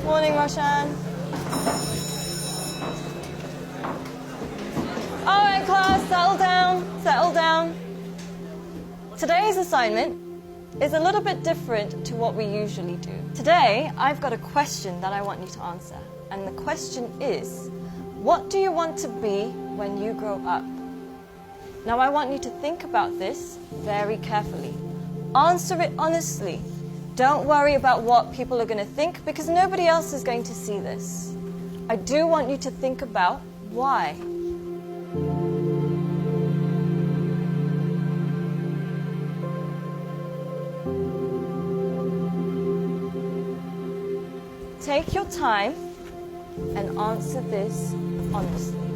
Morning, Roshan. All right, class, settle down, settle down. Today's assignment is a little bit different to what we usually do. Today, I've got a question that I want you to answer. And the question is, what do you want to be when you grow up? Now, I want you to think about this very carefully. Answer it honestly. Don't worry about what people are going to think because nobody else is going to see this. I do want you to think about why. Take your time and answer this honestly.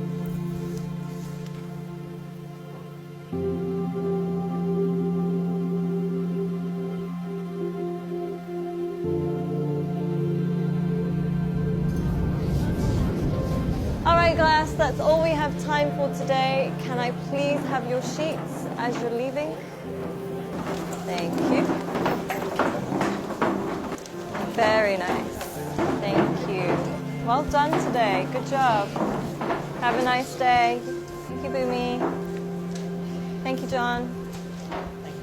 All right, class, that's all we have time for today. Can I please have your sheets as you're leaving? Thank you. Very nice. Thank you. Well done today. Good job. Have a nice day. Thank you, Boomy. Thank you, John.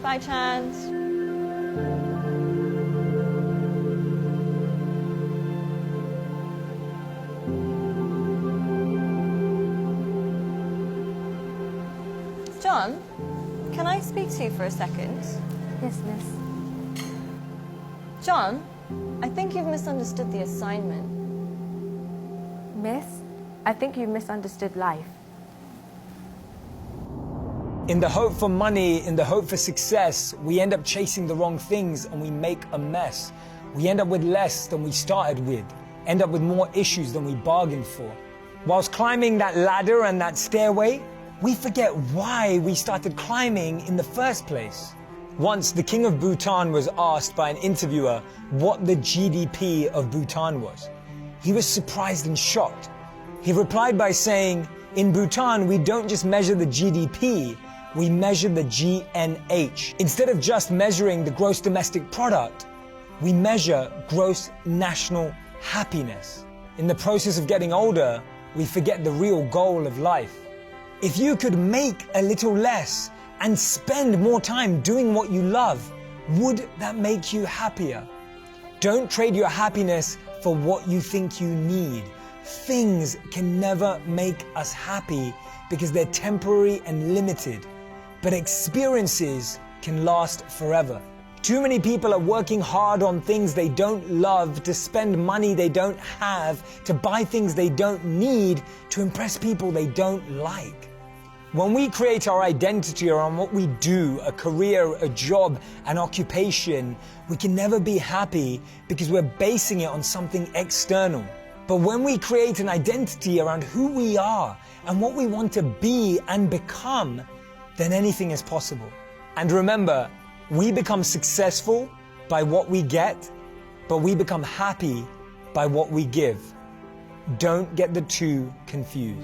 Bye, Chand. John, can I speak to you for a second? Yes, miss. John, I think you've misunderstood the assignment. Miss, I think you misunderstood life. In the hope for money, in the hope for success, we end up chasing the wrong things and we make a mess. We end up with less than we started with, end up with more issues than we bargained for. Whilst climbing that ladder and that stairway, we forget why we started climbing in the first place. Once, the king of Bhutan was asked by an interviewer what the GDP of Bhutan was. He was surprised and shocked. He replied by saying, in Bhutan, we don't just measure the GDP, we measure the GNH. Instead of just measuring the gross domestic product, we measure gross national happiness. In the process of getting older, we forget the real goal of life. If you could make a little less and spend more time doing what you love, would that make you happier? Don't trade your happiness for what you think you need. Things can never make us happy because they're temporary and limited, but experiences can last forever. Too many people are working hard on things they don't love, to spend money they don't have, to buy things they don't need, to impress people they don't like. When we create our identity around what we do, a career, a job, an occupation, we can never be happy because we're basing it on something external. But when we create an identity around who we are and what we want to be and become, then anything is possible. And remember, we become successful by what we get, but we become happy by what we give. Don't get the two confused.